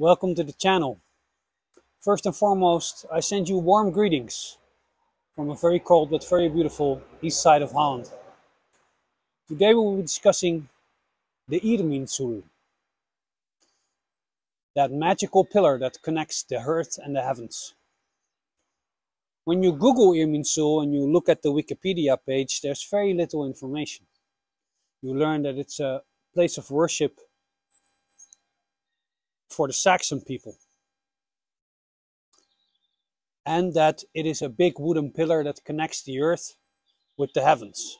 Welcome to the channel. First and foremost, I send you warm greetings from a very cold but very beautiful east side of Holland. Today we will be discussing the Irminsul, that magical pillar that connects the earth and the heavens. When you Google Irminsul and you look at the Wikipedia page, there's very little information. You learn that it's a place of worship for the Saxon people, and that it is a big wooden pillar that connects the earth with the heavens.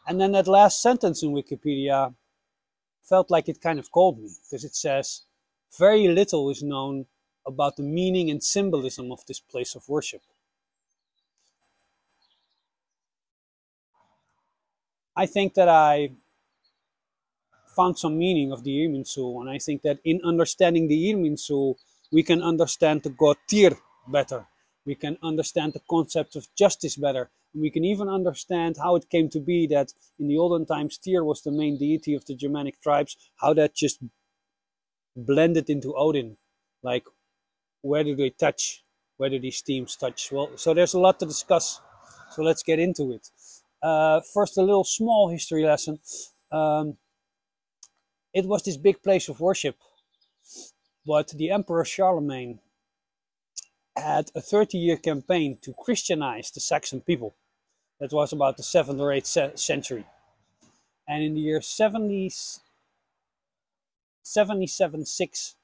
And then that last sentence in Wikipedia felt like it kind of called me, because it says very little is known about the meaning and symbolism of this place of worship. I think that I found some meaning of the Irminsul, and I think that in understanding the Irminsul, we can understand the god Tyr better. We can understand the concept of justice better. And we can even understand how it came to be that in the olden times Tyr was the main deity of the Germanic tribes, how that just blended into Odin. Like, where do they touch? Where do these themes touch? Well, so there's a lot to discuss, so let's get into it. First, a little small history lesson. It was this big place of worship, but the Emperor Charlemagne had a 30-year campaign to Christianize the Saxon people. That was about the 7th or 8th century. And in the year 77-6,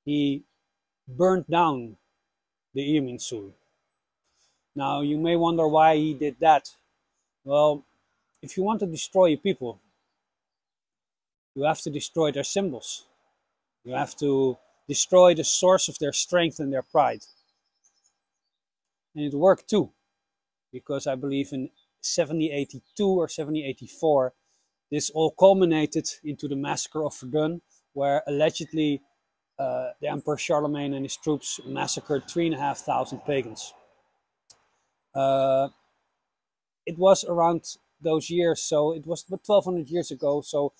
he burned down the Irminsul. Now, you may wonder why he did that. Well, if you want to destroy a people, you have to destroy their symbols. You have to destroy the source of their strength and their pride. And it worked too, because I believe in 7082 or 7084, this all culminated into the massacre of Verdun, where allegedly the Emperor Charlemagne and his troops massacred 3,500 pagans. It was around those years, so it was about 1200 years ago, so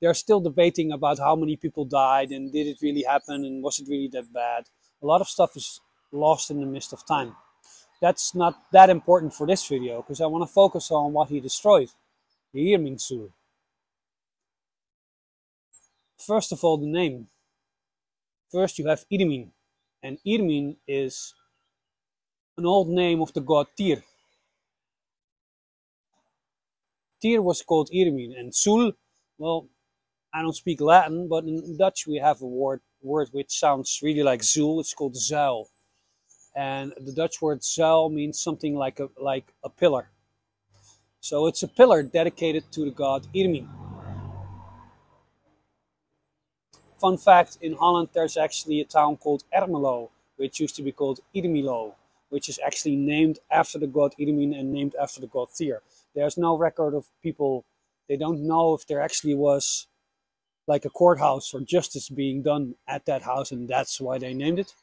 they're still debating about how many people died and did it really happen and was it really that bad. A lot of stuff is lost in the mist of time. That's not that important for this video, because I want to focus on what he destroyed, the Irminsul. First of all, the name. First you have Irmin, and Irmin is an old name of the god Tyr. Tyr was called Irmin, and Sul, well, I don't speak Latin, but in Dutch we have a word which sounds really like Zul. It's called zuil. And the Dutch word zuil means something like a pillar. So it's a pillar dedicated to the god Irmin. Fun fact, in Holland there's actually a town called Ermelo, which used to be called Irmelo, which is actually named after the god Irmin and named after the god Tyr. There's no record of people, they don't know if there actually was like a courthouse or justice being done at that house, and that's why they named it.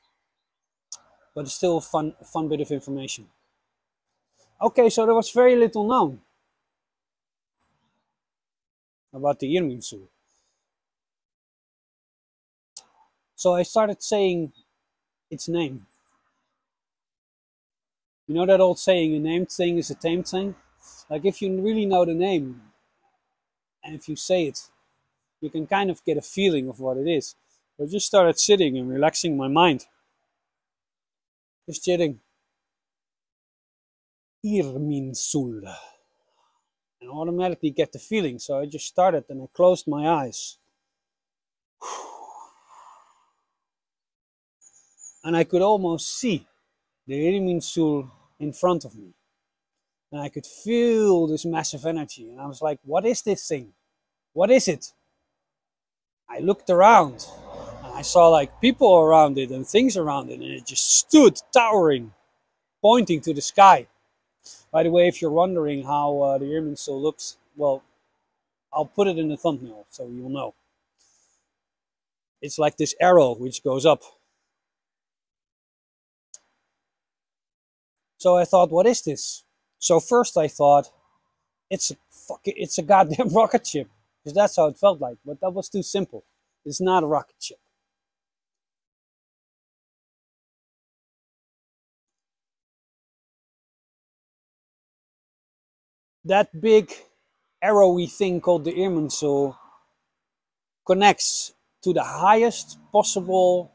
But it's still a fun bit of information. Okay, so there was very little known about the Irminsul. So I started saying its name. You know that old saying, a named thing is a tamed thing? Like, if you really know the name, and if you say it, you can kind of get a feeling of what it is. So I just started sitting and relaxing my mind. Just sitting. Irminsul. And automatically get the feeling. So I just started and I closed my eyes. And I could almost see the Irminsul in front of me. And I could feel this massive energy. And I was like, what is this thing? What is it? I looked around and I saw like people around it and things around it, and it just stood towering, pointing to the sky. By the way, if you're wondering how the Irminsul looks, well, I'll put it in the thumbnail so you'll know. It's like this arrow which goes up. So I thought, what is this? So first I thought, it's a goddamn rocket ship. because that's how it felt like. But that was too simple. It's not a rocket ship. That big arrowy thing called the Irminsul connects to the highest possible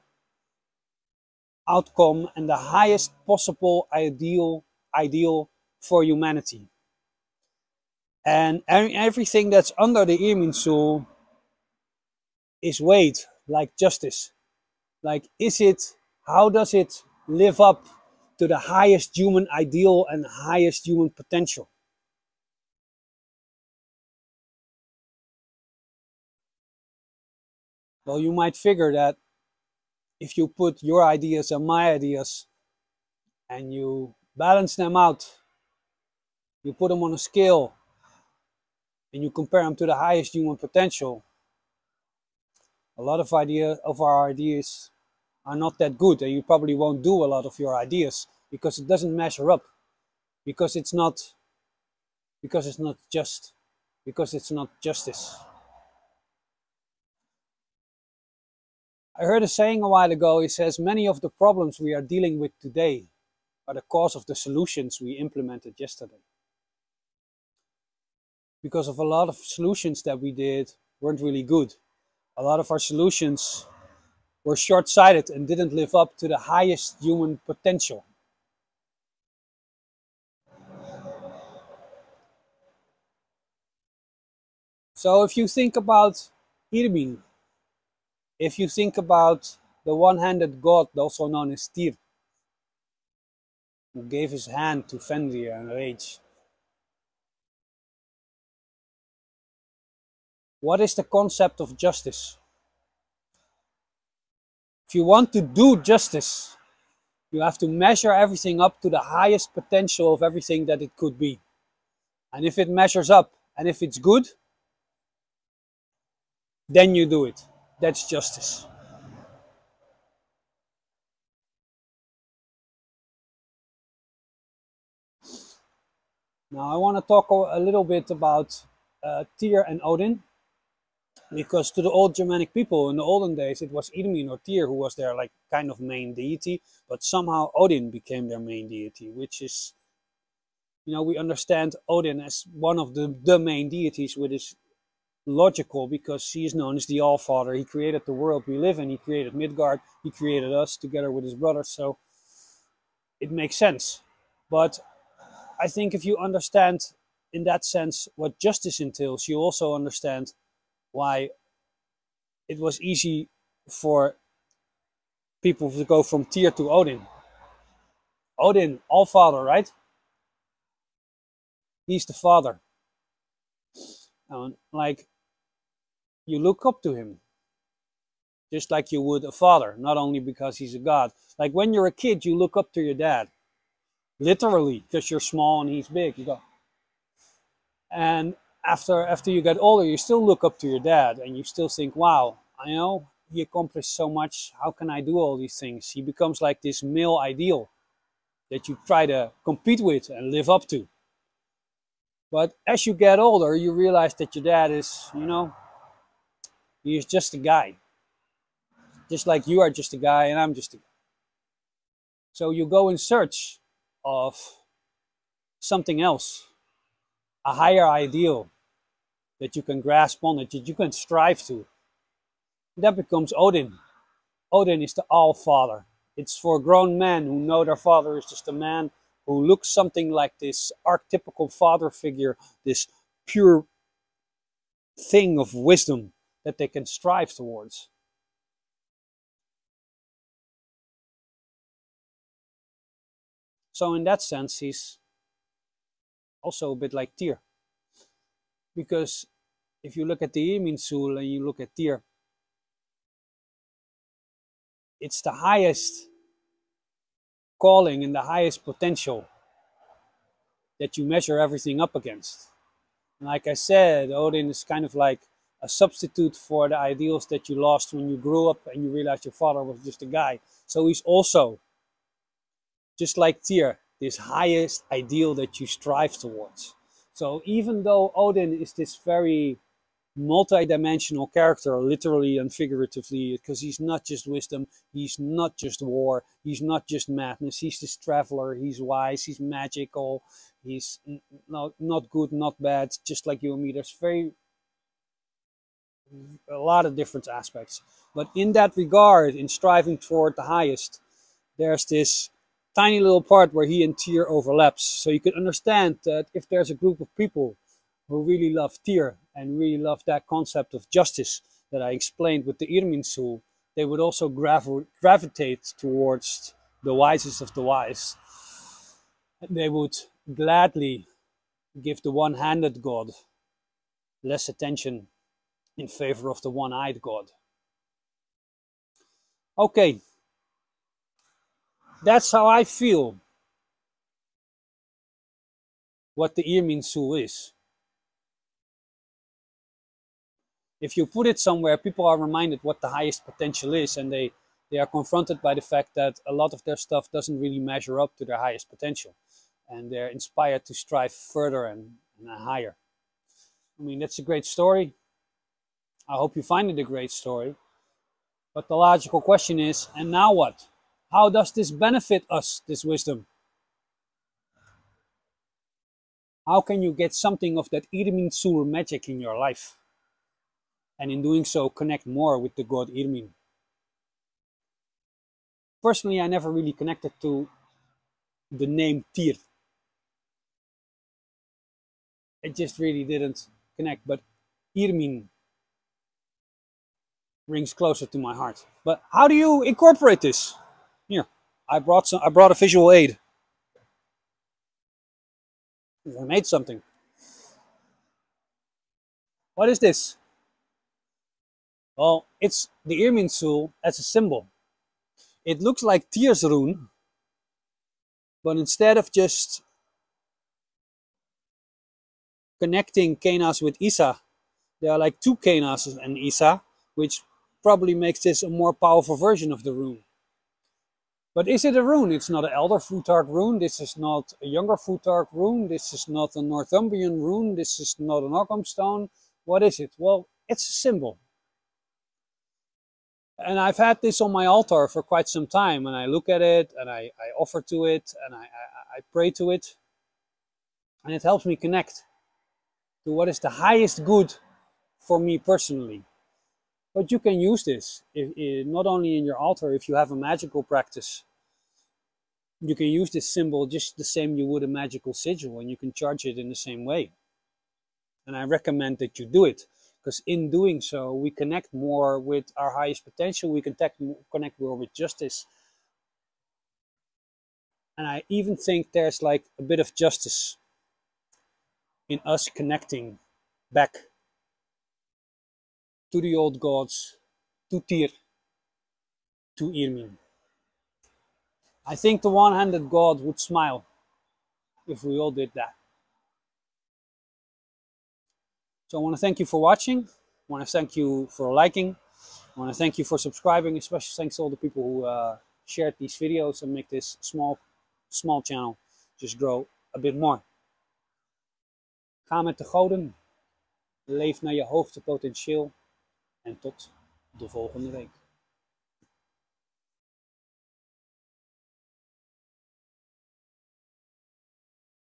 outcome and the highest possible ideal for humanity. And everything that's under the Irminsul is weighed like justice. Like, how does it live up to the highest human ideal and highest human potential? Well, you might figure that if you put your ideas and my ideas and you balance them out, you put them on a scale and you compare them to the highest human potential, a lot of our ideas are not that good, and you probably won't do a lot of your ideas because it doesn't measure up, because it's not just, because it's not justice. I heard a saying a while ago. It says, many of the problems we are dealing with today are the cause of the solutions we implemented yesterday. Because of a lot of solutions that we did weren't really good. A lot of our solutions were short-sighted and didn't live up to the highest human potential. So if you think about Irmin, if you think about the one-handed god, also known as Tyr, who gave his hand to Fenrir and Rage, what is the concept of justice? If you want to do justice, you have to measure everything up to the highest potential of everything that it could be. And if it measures up and if it's good, then you do it. That's justice. Now I want to talk a little bit about Tyr and Odin, because to the old Germanic people in the olden days, it was Irmin or Tyr who was their like kind of main deity, but somehow Odin became their main deity, which is, we understand Odin as one of the main deities, which is logical because he is known as the All-Father. He created the world we live in. He created Midgard. He created us together with his brothers. So it makes sense. But I think if you understand in that sense what justice entails, you also understand why it was easy for people to go from Tyr to Odin. Odin, All-Father, right? He's the father. Like, you look up to him just like you would a father, not only because he's a god. Like when you're a kid, you look up to your dad, literally, because you're small and he's big. You go. And after you get older, you still look up to your dad and you still think, wow, he accomplished so much. How can I do all these things? He becomes like this male ideal that you try to compete with and live up to. But as you get older, you realize that your dad is, he is just a guy. Just like you are just a guy and I'm just a guy. So you go in search of something else, a higher ideal that you can grasp on, that you can strive to. That becomes Odin. Odin is the All-Father. It's for grown men who know their father is just a man who looks something like this archetypical father figure, this pure thing of wisdom that they can strive towards. So in that sense, he's also a bit like Tyr. Because if you look at the Irminsul and you look at Tyr, it's the highest calling and the highest potential that you measure everything up against. And like I said, Odin is kind of like a substitute for the ideals that you lost when you grew up and you realized your father was just a guy. So he's also, just like Tyr, this highest ideal that you strive towards. So even though Odin is this very multi-dimensional character, literally and figuratively, because he's not just wisdom, he's not just war, he's not just madness, he's this traveler, he's wise, he's magical, he's not good, not bad, just like you and me. There's a lot of different aspects. But in that regard, in striving toward the highest, there's this tiny little part where he and Tyr overlaps. So you can understand that if there's a group of people who really love Tyr and really love that concept of justice that I explained with the Irminsul, they would also gravitate towards the wisest of the wise. And they would gladly give the one-handed god less attention in favor of the one-eyed god. Okay, that's how I feel what the Irminsul is. If you put it somewhere, people are reminded what the highest potential is, and they are confronted by the fact that a lot of their stuff doesn't really measure up to their highest potential, and they're inspired to strive further and higher. I mean, that's a great story. I hope you find it a great story. But the logical question is, and now what? How does this benefit us, this wisdom? How can you get something of that Irminsul magic in your life? And in doing so, connect more with the god Irmin. Personally, I never really connected to the name Tyr. It just really didn't connect, but Irmin rings closer to my heart. But how do you incorporate this? Here, I brought a visual aid. I made something. What is this? Well, it's the Irminsul as a symbol. It looks like Tyr's rune, but instead of just connecting Kenas with Isa, there are like two Kenas and Isa, which probably makes this a more powerful version of the rune. But is it a rune? It's not an Elder Futhark rune, this is not a Younger Futhark rune, this is not a Northumbrian rune, this is not an Ogham stone. What is it? Well, it's a symbol. And I've had this on my altar for quite some time, and I look at it, and I offer to it, and I pray to it. And it helps me connect to what is the highest good for me personally. But you can use this, not only in your altar, if you have a magical practice. You can use this symbol just the same you would a magical sigil, and you can charge it in the same way. And I recommend that you do it. Because in doing so, we connect more with our highest potential. We can connect more with justice. And I even think there's like a bit of justice in us connecting back to the old gods, to Tyr, to Irmin. I think the one-handed god would smile if we all did that. So I want to thank you for watching. I want to thank you for liking. I want to thank you for subscribing. Especially thanks to all the people who shared these videos and make this small channel just grow a bit more. Ga met de goden. Leef naar je hoogste potentieel. En tot de volgende week.